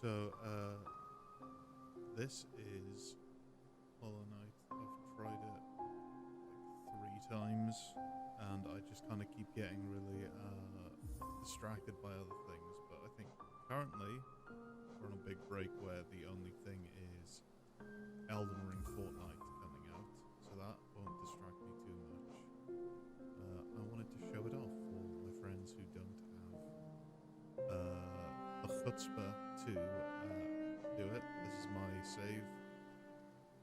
So, this is Hollow Knight. I've tried it like 3 times, and I just kind of keep getting really distracted by other things. But I think currently we're on a big break where the only thing is Elden Ring Fortnite coming out, so that won't distract me too much. I wanted to show it off for my friends who don't have the chutzpah to do it. This is my save.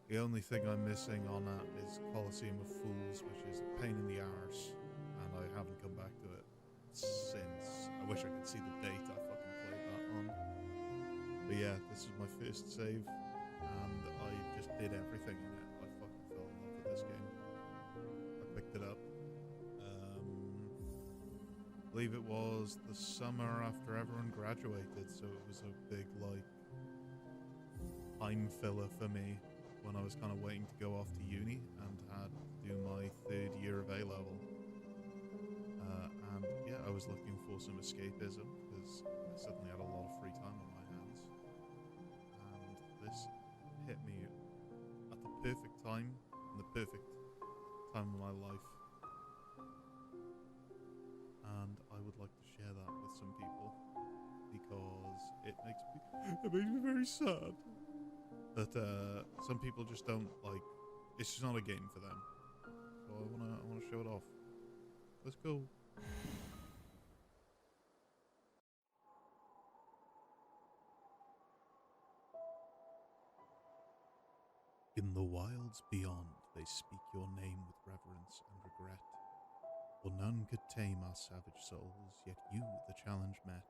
The only thing I'm missing on that is Colosseum of Fools, which is a pain in the arse, and I haven't come back to it since. I wish I could see the date I fucking played that on. But yeah, this is my first save, and I just did everything in it. I fucking fell in love with this game. I picked it up. I believe it was the summer after everyone graduated, so it was a big, like, time filler for me when I was kind of waiting to go off to uni and had to do my 3rd year of A-level. And yeah, I was looking for some escapism because I suddenly had a lot of free time on my hands. And this hit me at the perfect time, and the perfect time of my life. And I would like to share that with some people because it makes me very sad that some people just don't like. It's just not a game for them. So I wanna show it off. Let's go. In the wilds beyond, they speak your name with reverence and regret. For none could tame our savage souls, yet you the challenge met.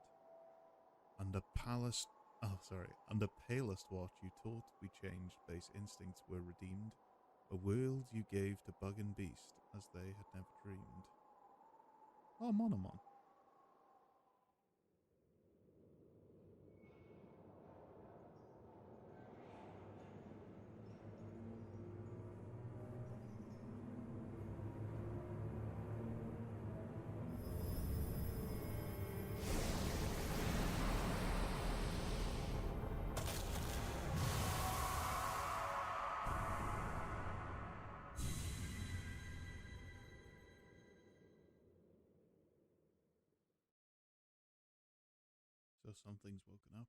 Under palest watch you taught we changed, base instincts were redeemed. A world you gave to bug and beast, as they had never dreamed. Oh, Monomon. So something's woken up.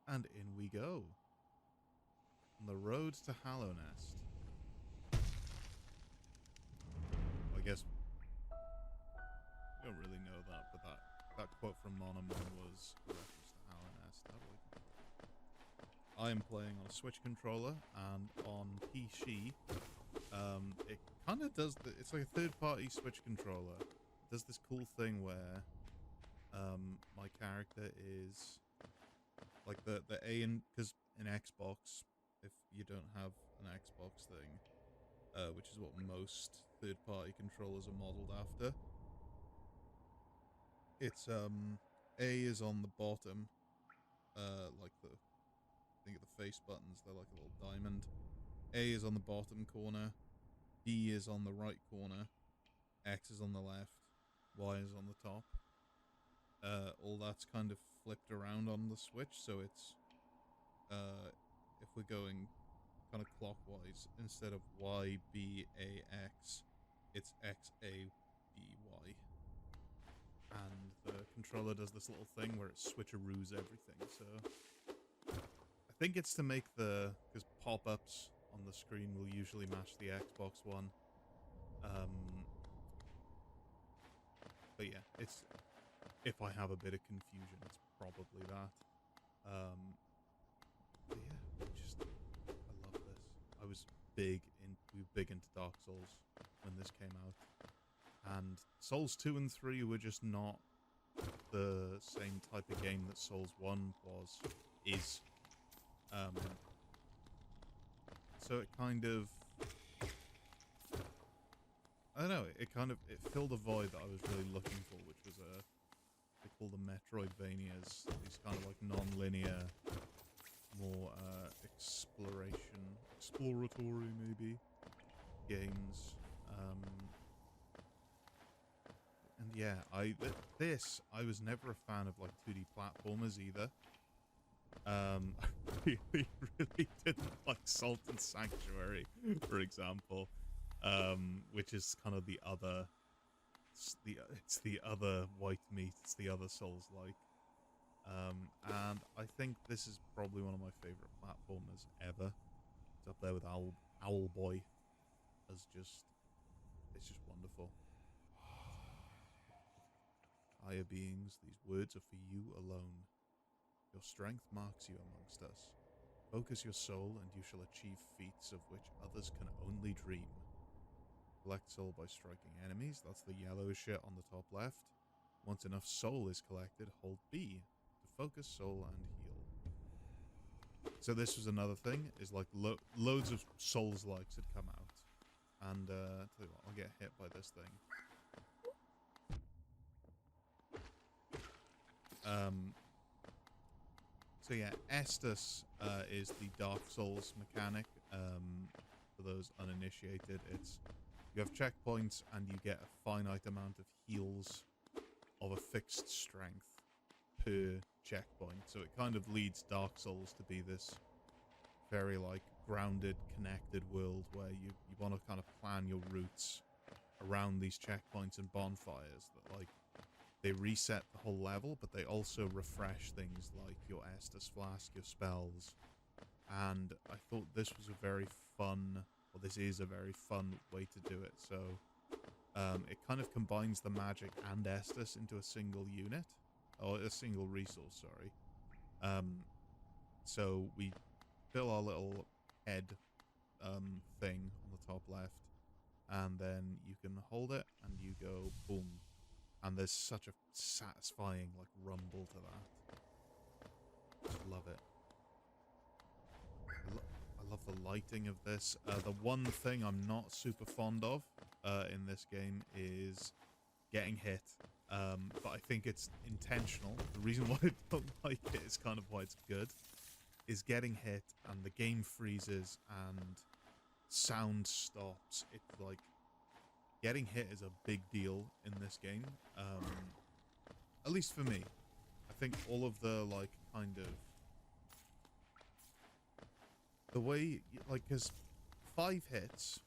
And in we go. On the road to Hallownest. Well, I guess we don't really know that, but that quote from Monomon was a reference to Hallownest. I am playing on a Switch controller, and on PC, it kind of does it's like a third-party Switch controller. It does this cool thing where my character is like the A, and because in Xbox, if you don't have an Xbox thing, which is what most third-party controllers are modeled after, it's A is on the bottom, like think of the face buttons, they're like a little diamond. A is on the bottom corner, B is on the right corner, X is on the left, Y is on the top. All that's kind of flipped around on the Switch, so it's if we're going kind of clockwise, instead of Y B A X, it's X A B Y. And the controller does this little thing where it switcheroos everything. So I think it's to make because pop-ups on the screen will usually match the Xbox One. But yeah, it's, if I have a bit of confusion, it's probably that. But yeah, I love this. We were big into Dark Souls. when this came out. And Souls 2 and 3 were just not the same type of game that Souls 1 is. So it kind of, I don't know, it filled a void that I was really looking for, which was they call them Metroidvanias, these kind of like non-linear, more exploratory maybe, games. And yeah, I was never a fan of like 2D platformers either. I really didn't like Salt and Sanctuary, for example, which is kind of the other, it's the other white meat, it's the other Souls-like. And I think this is probably one of my favorite platformers ever. It's up there with Owlboy as it's just wonderful. Higher beings, these words are for you alone. Your strength marks you amongst us. Focus your soul, and you shall achieve feats of which others can only dream. Collect soul by striking enemies. That's the yellow shit on the top left. Once enough soul is collected, hold B to focus soul and heal. So this was another thing, is like loads of Souls-likes had come out. And, tell you what, I'll get hit by this thing. So yeah, Estus is the Dark Souls mechanic. For those uninitiated, it's you have checkpoints and you get a finite amount of heals of a fixed strength per checkpoint. So it kind of leads Dark Souls to be this very like grounded, connected world where you want to kind of plan your routes around these checkpoints and bonfires that like they reset the whole level, but they also refresh things like your Estus Flask, your spells. And I thought this was a very fun, well, this is a very fun way to do it. So it kind of combines the magic and Estus into a single unit, or a single resource, sorry. So we fill our little head thing on the top left, and then you can hold it, and you go boom. And there's such a satisfying, like, rumble to that. Just love it. I love the lighting of this. The one thing I'm not super fond of in this game is getting hit. But I think it's intentional. The reason why I don't like it is kind of why it's good. Is getting hit and the game freezes and sound stops. It's like... Getting hit is a big deal in this game, at least for me. I think all of the, like, kind of... The way, like, because 5 hits,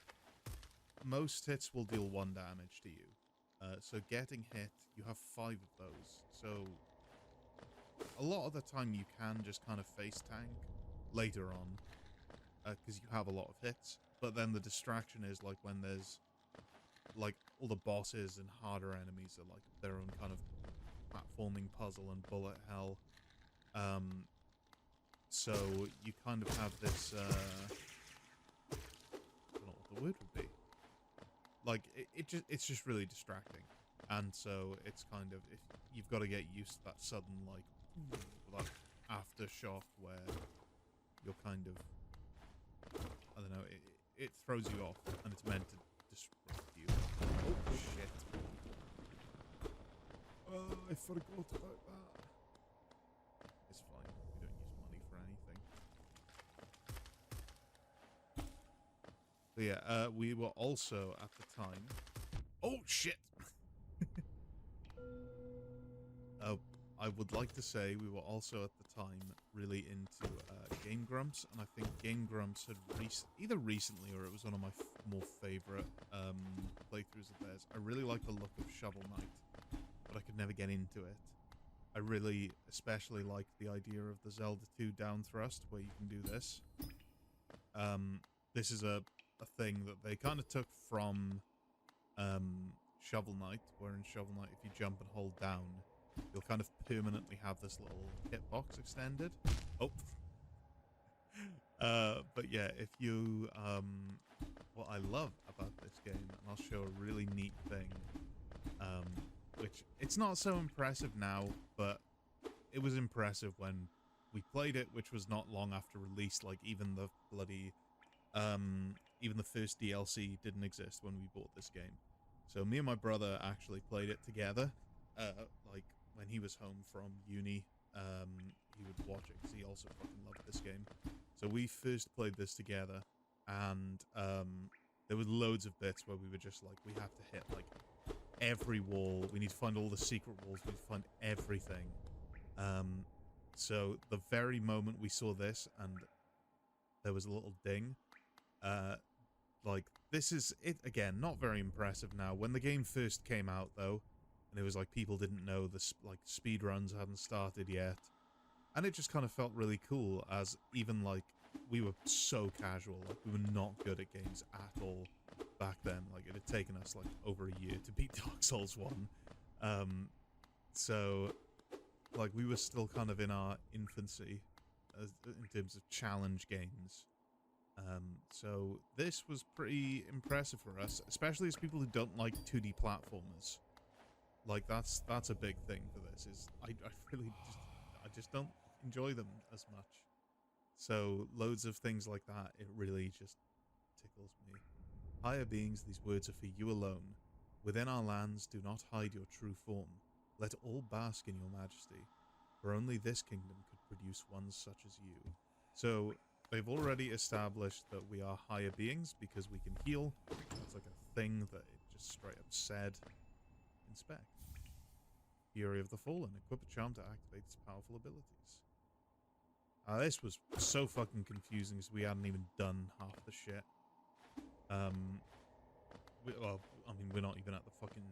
most hits will deal 1 damage to you. So getting hit, you have 5 of those. So a lot of the time you can just kind of face tank later on, because you have a lot of hits. But then the distraction is, like, when there's... like all the bosses and harder enemies are like their own kind of platforming puzzle and bullet hell. So you kind of have this I don't know what the word would be. Like it's just really distracting. And so it's kind of, if you've got to get used to that sudden like aftershock where you're kind of, I don't know, it throws you off and it's meant to disrupt you. Oh shit. I forgot about that. It's fine. We don't use money for anything. So yeah, we were also at the time... Oh shit! I would like to say we were also at the time really into Game Grumps, and I think Game Grumps had either recently or it was one of my more favourite playthroughs of theirs. I really like the look of Shovel Knight, but I could never get into it. I really especially like the idea of the Zelda 2 down thrust, where you can do this. This is a thing that they kind of took from Shovel Knight, where in Shovel Knight if you jump and hold down, you'll kind of permanently have this little hitbox extended. Oh. But yeah, if you... what I love about this this game, and I'll show a really neat thing. Which, it's not so impressive now, but it was impressive when we played it, which was not long after release. Like, even the bloody, even the first DLC didn't exist when we bought this game. So me and my brother actually played it together. Like, when he was home from uni, he would watch it, because he also fucking loved this game. So we first played this together, and, there was loads of bits where we were just like, we have to hit, like, every wall. We need to find all the secret walls. We need to find everything. So the very moment we saw this, and there was a little ding, like, this is it again. Not very impressive now. When the game first came out, though, and it was like people didn't know the speed runs hadn't started yet, and it just kind of felt really cool. As even like we were so casual, like we were not good at games at all back then. Like, it had taken us like over a year to beat Dark Souls 1. So like we were still kind of in our infancy in terms of challenge games. So this was pretty impressive for us, especially as people who don't like 2D platformers. Like, that's a big thing for this, is I really just don't enjoy them as much. So loads of things like that, it really just tickles me. Higher beings, these words are for you alone. Within our lands, do not hide your true form. Let all bask in your majesty, for only this kingdom could produce ones such as you. So they've already established that we are higher beings because we can heal. It's like a thing that it just straight up said in spec. Fury of the Fallen. Equip a charm to activate its powerful abilities. This was so fucking confusing because we hadn't even done half the shit. Well, I mean, we're not even at the fucking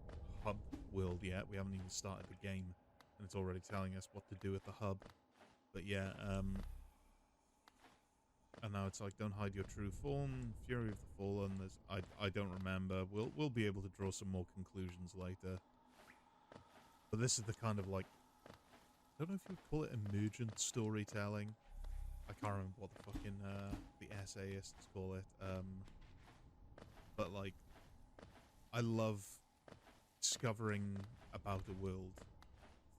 like, hub world yet. We haven't even started the game, and it's already telling us what to do at the hub. But yeah, and now it's like, don't hide your true form. Fury of the Fallen. There's, I don't remember. We'll be able to draw some more conclusions later. But this is the kind of like, I don't know if you would call it emergent storytelling. I can't remember what the fucking the essayists call it. But like, I love discovering about a world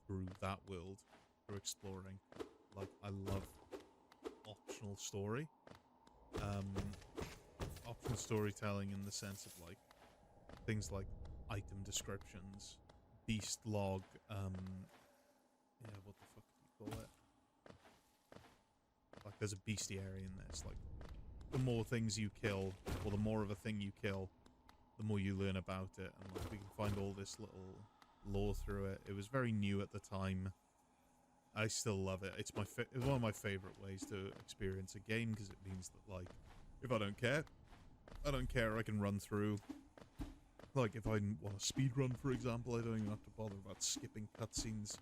through that world, through exploring. Like, I love optional story. Optional storytelling in the sense of like things like item descriptions, beast log, yeah, what the fuck do you call it? Like, there's a bestiary in this. Like, the more things you kill, or the more of a thing you kill, the more you learn about it. And like, we can find all this little lore through it. It was very new at the time. I still love it. It's it's one of my favorite ways to experience a game, because it means that, like, if I don't care, I can run through. Like, if I want to speedrun, for example, I don't even have to bother about skipping cutscenes.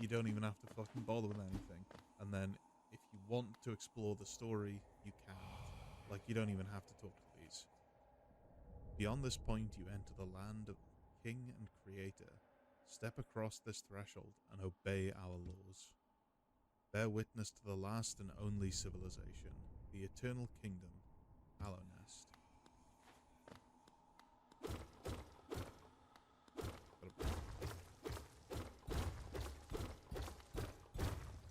You don't even have to fucking bother with anything. And then, if you want to explore the story, you can. Like, you don't even have to talk to these. Beyond this point, you enter the land of King and Creator. Step across this threshold and obey our laws. Bear witness to the last and only civilization, the Eternal Kingdom, Hallownest.